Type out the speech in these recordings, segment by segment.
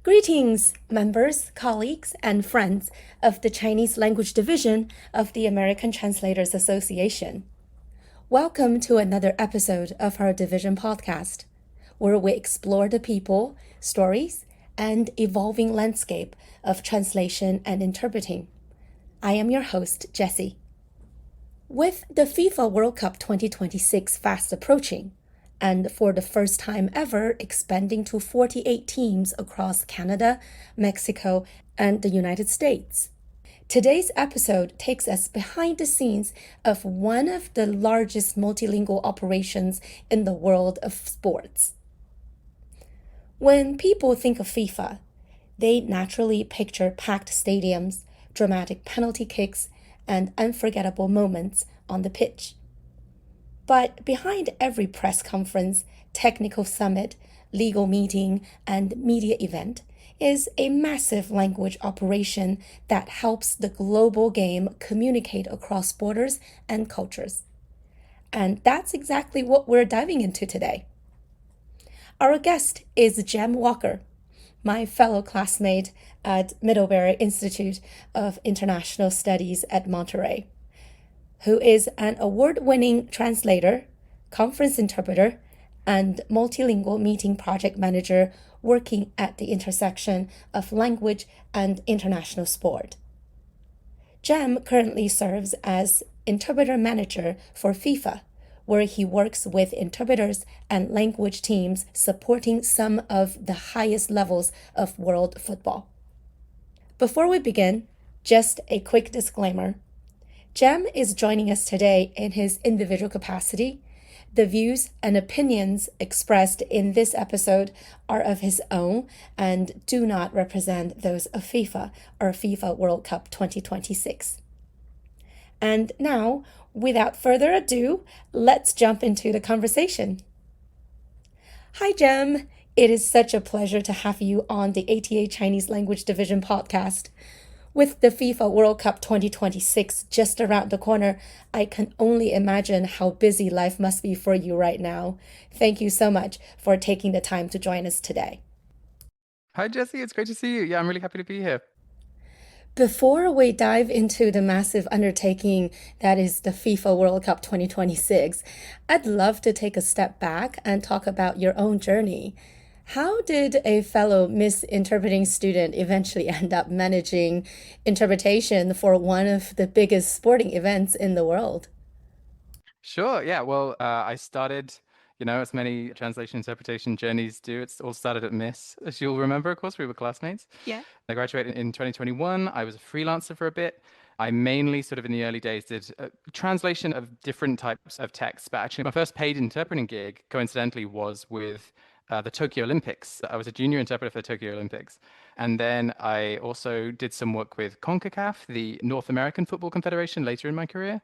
Greetings, members, colleagues, and friends of the Chinese Language Division of the American Translators Association. Welcome to another episode of our division podcast, where we explore the people, stories, and evolving landscape of translation and interpreting. I am your host, Jessie. With the FIFA World Cup 2026 fast approaching, and for the first time ever expanding to 48 teams across Canada, Mexico, and the United States. Today's episode takes us behind the scenes of one of the largest multilingual operations in the world of sports. When people think of FIFA, they naturally picture packed stadiums, dramatic penalty kicks, and unforgettable moments on the pitch. But behind every press conference, technical summit, legal meeting, and media event is a massive language operation that helps the global game communicate across borders and cultures. And that's exactly what we're diving into today. Our guest is Jem Walker, my fellow classmate at Middlebury Institute of International Studies at Monterey, who is an award-winning translator, conference interpreter, and multilingual meeting project manager working at the intersection of language and international sport. Jem currently serves as interpreter manager for FIFA, where he works with interpreters and language teams supporting some of the highest levels of world football. Before we begin, just a quick disclaimer. Jem is joining us today in his individual capacity. The views and opinions expressed in this episode are of his own and do not represent those of FIFA or FIFA World Cup 2026. And now, without further ado, let's jump into the conversation. Hi, Jem. It is such a pleasure to have you on the ATA Chinese Language Division podcast. With the FIFA World Cup 2026 just around the corner, I can only imagine how busy life must be for you right now. Thank you so much for taking the time to join us today. Hi, Jessie. It's great to see you. Yeah, I'm really happy to be here. Before we dive into the massive undertaking that is the FIFA World Cup 2026, I'd love to take a step back and talk about your own journey. How did a fellow misinterpreting student eventually end up managing interpretation for one of the biggest sporting events in the world? Sure. Yeah. Well, I started, as many translation interpretation journeys do. It's all started at Miss. As you'll remember, of course, we were classmates. Yeah. I graduated in 2021. I was a freelancer for a bit. I mainly sort of in the early days did translation of different types of texts, but actually my first paid interpreting gig, coincidentally, was with the Tokyo Olympics. I was a junior interpreter for the Tokyo Olympics. And then I also did some work with CONCACAF, the North American Football Confederation, later in my career.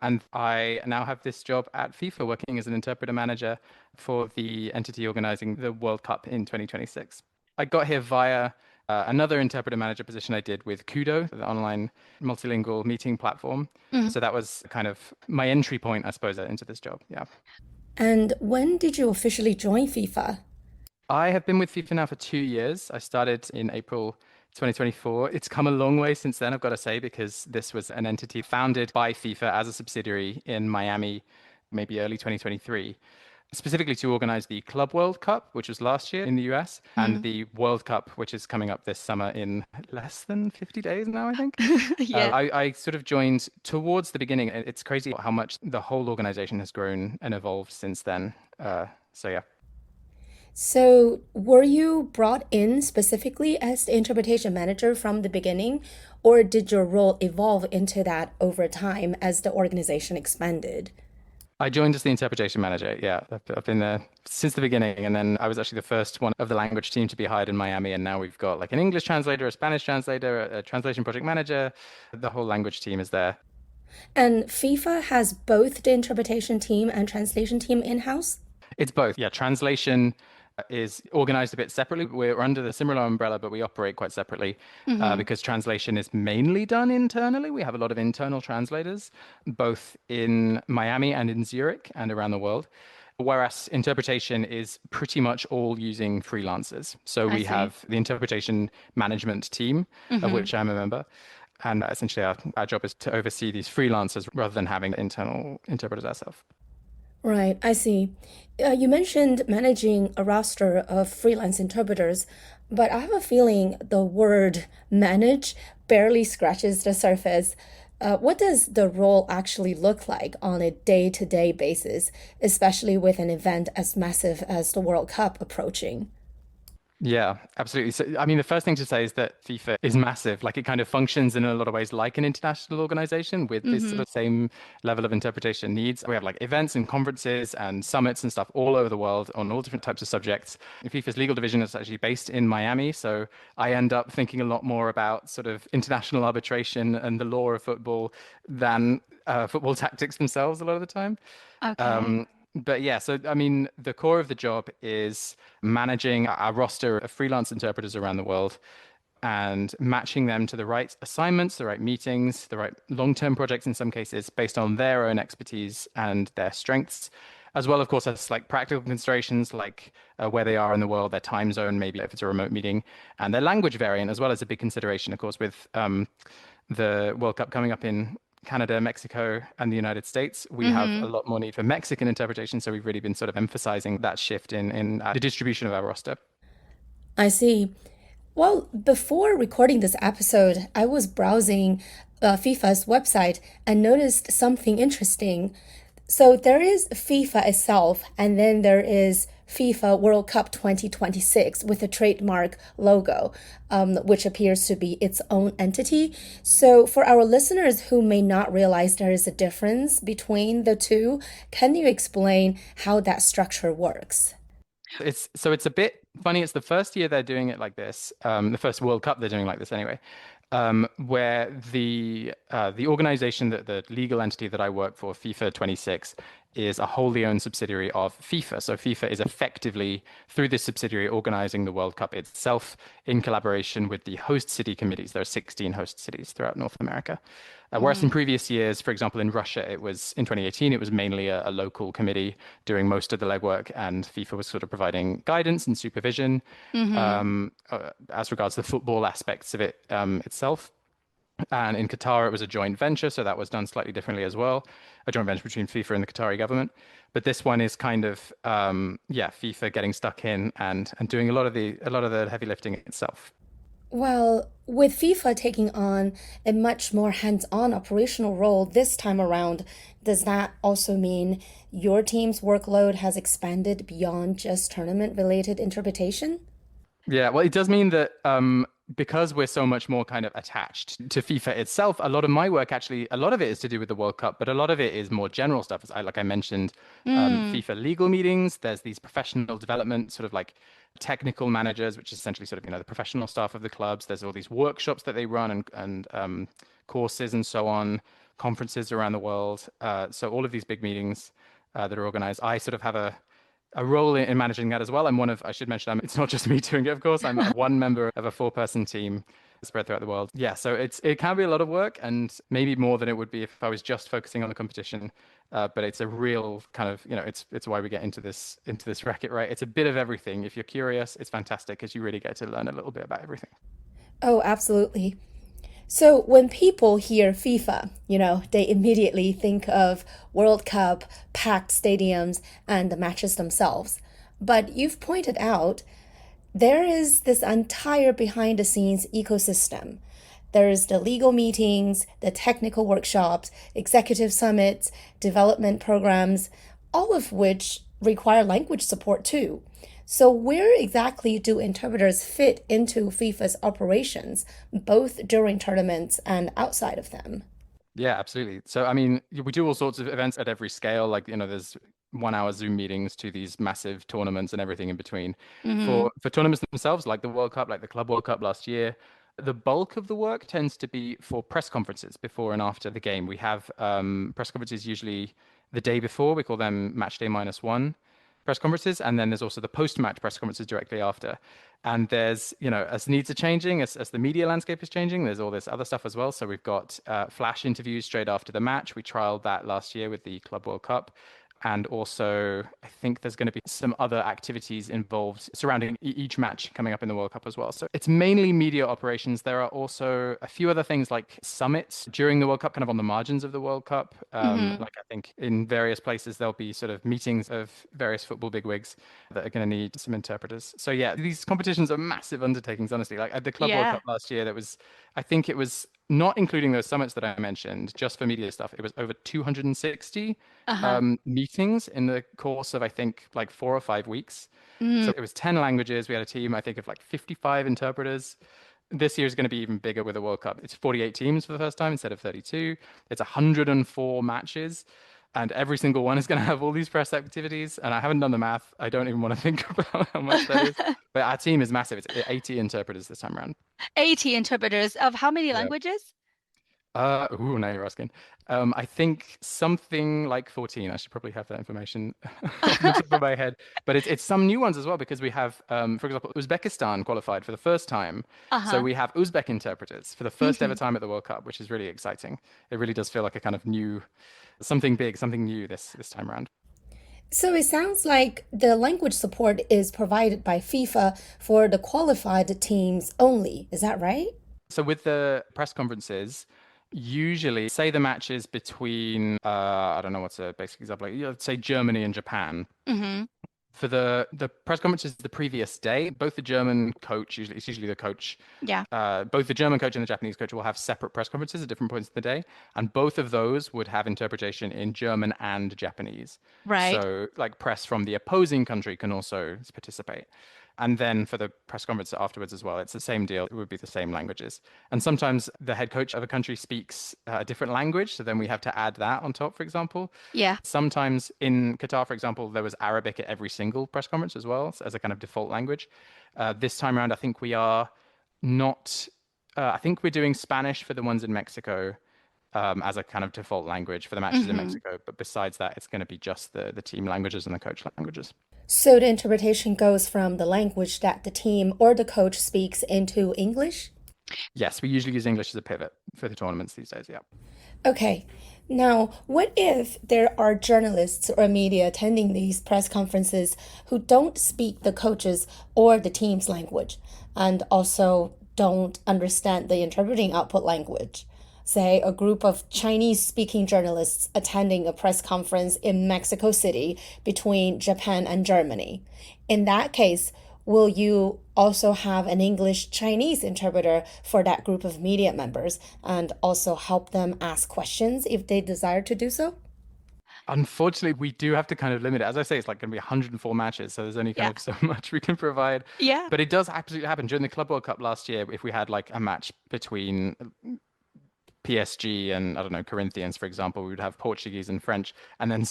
And I now have this job at FIFA working as an interpreter manager for the entity organizing the World Cup in 2026. I got here via another interpreter manager position I did with Kudo, the online multilingual meeting platform. Mm-hmm. So that was kind of my entry point, I suppose, into this job. Yeah. And when did you officially join FIFA? I have been with FIFA now for 2 years. I started in April 2024. It's come a long way since then, I've got to say, because this was an entity founded by FIFA as a subsidiary in Miami, maybe early 2023, specifically to organize the Club World Cup, which was last year in the US, and the World Cup, which is coming up this summer in less than 50 days now, I think. Yeah. I sort of joined towards the beginning. It's crazy how much the whole organization has grown and evolved since then. So, yeah. So, were you brought in specifically as the interpretation manager from the beginning, or did your role evolve into that over time as the organization expanded? I joined as the interpretation manager. Yeah, I've been there since the beginning. And then I was actually the first one of the language team to be hired in Miami. And now we've got like an English translator, a Spanish translator, a translation project manager. The whole language team is there. And FIFA has both the interpretation team and translation team in-house? It's both. Yeah, translation is organized a bit separately. We're under the similar umbrella, but we operate quite separately because translation is mainly done internally. We have a lot of internal translators, both in Miami and in Zurich and around the world. Whereas interpretation is pretty much all using freelancers. So I we see. have the interpretation management team, of Mm-hmm. which I'm a member. And essentially, our job is to oversee these freelancers rather than having internal interpreters ourselves. Right, I see. You mentioned managing a roster of freelance interpreters, but I have a feeling the word manage barely scratches the surface. What does the role actually look like on a day-to-day basis, especially with an event as massive as the World Cup approaching? Yeah, absolutely. So, I mean, the first thing to say is that FIFA is massive. Like, it kind of functions in a lot of ways like an international organization with this sort Mm-hmm. of same level of interpretation needs. We have like events and conferences and summits and stuff all over the world on all different types of subjects. FIFA's legal division is actually based in Miami. So I end up thinking a lot more about sort of international arbitration and the law of football than football tactics themselves a lot of the time. Okay. But yeah, so I mean, the core of the job is managing our roster of freelance interpreters around the world and matching them to the right assignments, the right meetings, the right long-term projects in some cases based on their own expertise and their strengths, as well, of course, as like practical considerations like where they are in the world, their time zone, maybe if it's a remote meeting, and their language variant as well as a big consideration, of course, with the World Cup coming up in Canada, Mexico, and the United States, we have a Mm-hmm. lot more need for Mexican interpretation. So we've really been sort of emphasizing that shift in the distribution of our roster. I see. Well, before recording this episode, I was browsing FIFA's website and noticed something interesting. So there is FIFA itself, and then there is FIFA World Cup 2026 with a trademark logo, which appears to be its own entity. So, for our listeners who may not realize there is a difference between the two, can you explain how that structure works? It's a bit funny. It's the first year they're doing it like this, the first World Cup they're doing like this anyway, where the organization that the legal entity that I work for, FIFA 26, is a wholly owned subsidiary of FIFA. So FIFA is effectively through this subsidiary organizing the World Cup itself in collaboration with the host city committees. There are 16 host cities throughout North America. Whereas in Mm, previous years, for example, in Russia, it was in 2018, it was mainly a local committee doing most of the legwork, and FIFA was sort of providing guidance and supervision mm-hmm. as regards the football aspects of it itself. And in Qatar, it was a joint venture, so that was done slightly differently as well, a joint venture between FIFA and the Qatari government. But this one is kind of, yeah, FIFA getting stuck in and doing a lot of the heavy lifting itself. Well, with FIFA taking on a much more hands-on operational role this time around, does that also mean your team's workload has expanded beyond just tournament-related interpretation? Yeah, well, it does mean that because we're so much more kind of attached to FIFA itself, a lot of my work actually, a lot of it is to do with the World Cup, but a lot of it is more general stuff. Like I mentioned, Mm, FIFA legal meetings. There's these professional development, sort of like technical managers, which is essentially sort of the professional staff of the clubs. There's all these workshops that they run and courses and so on, conferences around the world. So all of these big meetings that are organized, I sort of have a role in managing that as well. I should mention, it's not just me doing it, of course. I'm one member of a four-person team spread throughout the world. Yeah, so it can be a lot of work and maybe more than it would be if I was just focusing on the competition. But it's a real kind of, it's why we get into this racket, right? It's a bit of everything. If you're curious, it's fantastic because you really get to learn a little bit about everything. oh, absolutely. So when people hear FIFA, they immediately think of World Cup, packed stadiums, and the matches themselves. But you've pointed out there is this entire behind the scenes ecosystem. There's the legal meetings, the technical workshops, executive summits, development programs, all of which require language support too. So, where exactly do interpreters fit into FIFA's operations, both during tournaments and outside of them? Yeah, absolutely. So, I mean, we do all sorts of events at every scale. Like, there's 1 hour Zoom meetings to these massive tournaments and everything in between. Mm-hmm. For tournaments themselves, like the World Cup, like the Club World Cup last year, the bulk of the work tends to be for press conferences before and after the game. We have press conferences usually the day before. We call them match day -1 press conferences, and then there's also the post-match press conferences directly after. And there's, as needs are changing, as the media landscape is changing, there's all this other stuff as well. So we've got flash interviews straight after the match. We trialed that last year with the Club World Cup. And also, I think there's going to be some other activities involved surrounding each match coming up in the World Cup as well. So it's mainly media operations. There are also a few other things like summits during the World Cup, kind of on the margins of the World Cup. Hmm. Like I think in various places, there'll be sort of meetings of various football bigwigs that are going to need some interpreters. So yeah, these competitions are massive undertakings, honestly. Like at the Club World Yeah. Cup last year, I think it was not including those summits that I mentioned, just for media stuff, it was over 260 Uh-huh. meetings in the course of, I think, like 4 or 5 weeks. Mm. So it was 10 languages. We had a team, I think, of like 55 interpreters. This year is going to be even bigger with the World Cup. It's 48 teams for the first time instead of 32. It's 104 matches, and every single one is going to have all these press activities. And I haven't done the math. I don't even want to think about how much that is. But our team is massive. It's 80 interpreters this time around. 80 interpreters of how many Yeah. languages? Now you're asking. I think something like 14. I should probably have that information off the top of my head. But it's some new ones as well because we have, for example, Uzbekistan qualified for the first time. So Uh-huh. we have Uzbek interpreters for the first ever Hmm. time at the World Cup, which is really exciting. It really does feel like a kind of new, something big, something new this time around. So it sounds like the language support is provided by FIFA for the qualified teams only. Is that right? So with the press conferences, usually say the match is between I don't know what's a basic example, like, say Germany and Japan. Hmm. For the press conferences the previous day, both the German coach, usually it's usually the coach, Yeah. both the German coach and the Japanese coach will have separate press conferences at different points of the day, and both of those would have interpretation in German and Japanese. Right. So, like press from the opposing country can also participate. And then for the press conference afterwards as well, it's the same deal. It would be the same languages. And sometimes the head coach of a country speaks a different language. So then we have to add that on top, for example. Yeah. Sometimes in Qatar, for example, there was Arabic at every single press conference as well, as a kind of default language. This time around, I think we are not, I think we're doing Spanish for the ones in Mexico as a kind of default language for the matches in Hmm. Mexico. But besides that, it's going to be just the team languages and the coach languages. So the interpretation goes from the language that the team or the coach speaks into English? Yes, we usually use English as a pivot for the tournaments these days. Yeah. Okay. Now, what if there are journalists or media attending these press conferences who don't speak the coaches or the team's language and also don't understand the interpreting output language? Say, a group of Chinese speaking journalists attending a press conference in Mexico City between Japan and Germany. In that case, will you also have an English Chinese interpreter for that group of media members and also help them ask questions if they desire to do so? Unfortunately, we do have to kind of limit it. As I say, it's like going to be 104 matches, so there's only kind Yeah. of so much we can provide. Yeah. But it does absolutely happen during the Club World Cup last year. If we had like a match between PSG and I don't know, Corinthians, for example, we would have Portuguese and French, and then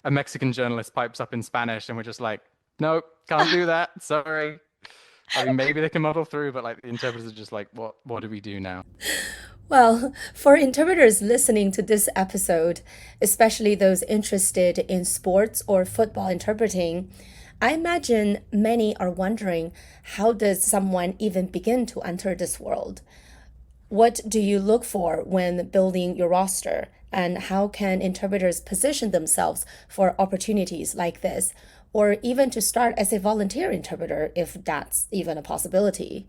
a Mexican journalist pipes up in Spanish, and we're just like, nope, can't do that. Sorry. I mean, maybe they can muddle through, but like the interpreters are just like, what do we do now? Well, for interpreters listening to this episode, especially those interested in sports or football interpreting, I imagine many are wondering, how does someone even begin to enter this world? What do you look for when building your roster? And how can interpreters position themselves for opportunities like this? Or even to start as a volunteer interpreter, if that's even a possibility.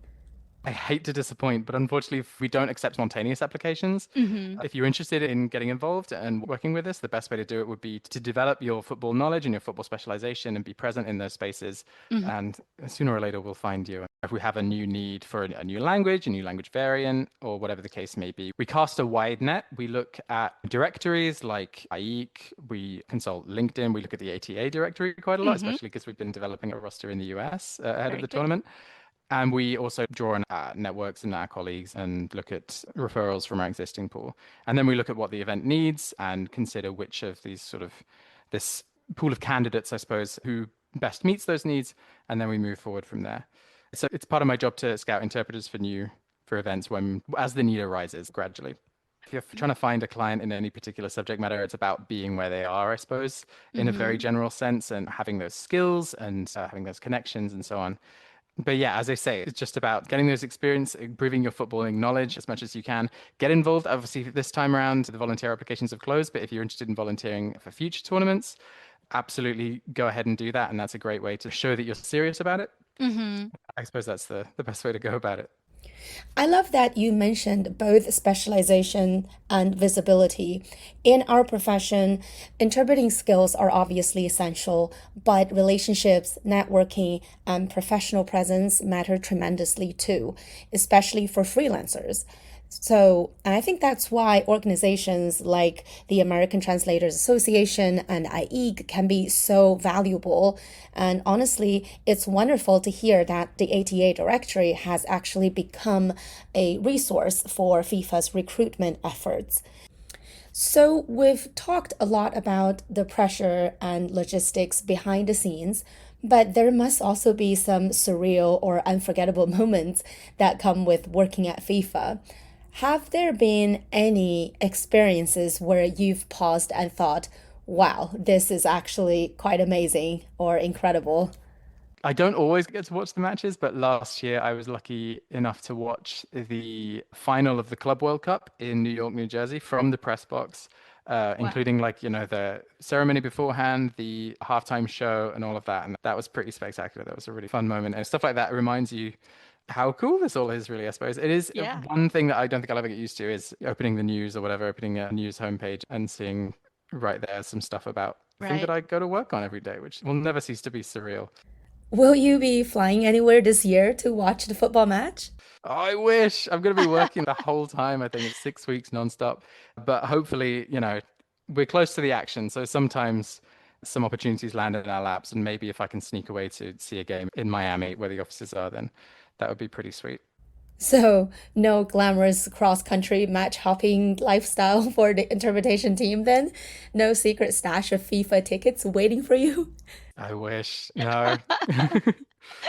I hate to disappoint, but unfortunately, we don't accept spontaneous applications. Hmm. If you're interested in getting involved and working with us, the best way to do it would be to develop your football knowledge and your football specialization and be present in those spaces. Hmm. And sooner or later, we'll find you. If we have a new need for a new language, a new language variant, or whatever the case may be, we cast a wide net. We look at directories like IEK, we consult LinkedIn, we look at the ATA directory quite a lot, Hmm. especially because we've been developing a roster in the US ahead of Very the good. tournament. And we also draw on our networks and our colleagues and look at referrals from our existing pool. And then we look at what the event needs and consider which of these this pool of candidates, I suppose, who best meets those needs. And then we move forward from there. So it's part of my job to scout interpreters for events as the need arises gradually. If you're trying to find a client in any particular subject matter, it's about being where they are, I suppose, in a very Hmm. general sense, and having those skills and having those connections and so on. But yeah, as I say, it's just about getting those experience, improving your footballing knowledge as much as you can. Get involved. Obviously, this time around, the volunteer applications have closed, but if you're interested in volunteering for future tournaments, absolutely go ahead and do that. And that's a great way to show that you're serious about it. Mm-hmm. I suppose that's the best way to go about it. I love that you mentioned both specialization and visibility. In our profession, interpreting skills are obviously essential, but relationships, networking, and professional presence matter tremendously too, especially for freelancers. So, and I think that's why organizations like the American Translators Association and IEG can be so valuable. And honestly, it's wonderful to hear that the ATA directory has actually become a resource for FIFA's recruitment efforts. So, we've talked a lot about the pressure and logistics behind the scenes, but there must also be some surreal or unforgettable moments that come with working at FIFA. Have there been any experiences where you've paused and thought, wow, this is actually quite amazing or incredible? I don't always get to watch the matches, but last year I was lucky enough to watch the final of the Club World Cup in New York, New Jersey from the press box, Wow. including like, the ceremony beforehand, the halftime show, and all of that. And that was pretty spectacular. That was a really fun moment. And stuff like that reminds you how cool this all is, really, I suppose. It is Yeah. one thing that I don't think I'll ever get used to is opening the news or whatever, opening a news homepage and seeing right there some stuff about the thing that Right. I go to work on every day, which will never cease to be surreal. Will you be flying anywhere this year to watch the football match? I wish I'm going to be working the whole time. I think it's 6 weeks nonstop, but hopefully, we're close to the action. So sometimes some opportunities land in our laps, and maybe if I can sneak away to see a game in Miami where the offices are, then that would be pretty sweet. So, no glamorous cross country match hopping lifestyle for the interpretation team, then? No secret stash of FIFA tickets waiting for you? I wish. No.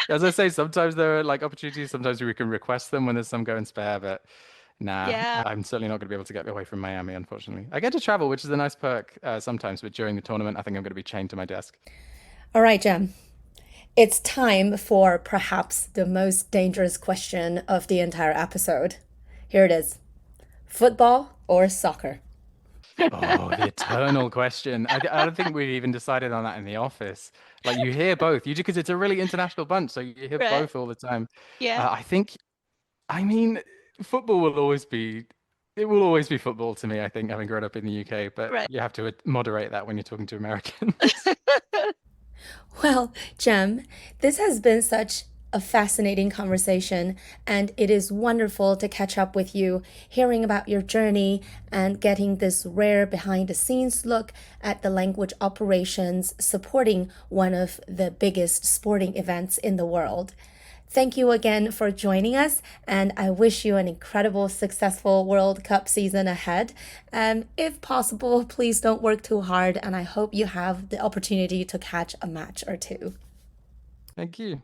As I say, sometimes there are like opportunities, sometimes we can request them when there's some going spare, but nah, Yeah. I'm certainly not going to be able to get away from Miami, unfortunately. I get to travel, which is a nice perk sometimes, but during the tournament, I think I'm going to be chained to my desk. All right, Jem. It's time for perhaps the most dangerous question of the entire episode. Here it is: football or soccer? Oh, the eternal question. I don't think we've even decided on that in the office. Like you hear both, you because it's a really international bunch, so you hear Right. both all the time. Yeah. I think, I mean, football will always be, it will always be football to me, I think, having grown up in the UK, but Right. you have to moderate that when you're talking to Americans. Well, Jem, this has been such a fascinating conversation, and it is wonderful to catch up with you, hearing about your journey and getting this rare behind the scenes look at the language operations supporting one of the biggest sporting events in the world. Thank you again for joining us, and I wish you an incredible, successful World Cup season ahead. If possible, please don't work too hard, and I hope you have the opportunity to catch a match or two. Thank you.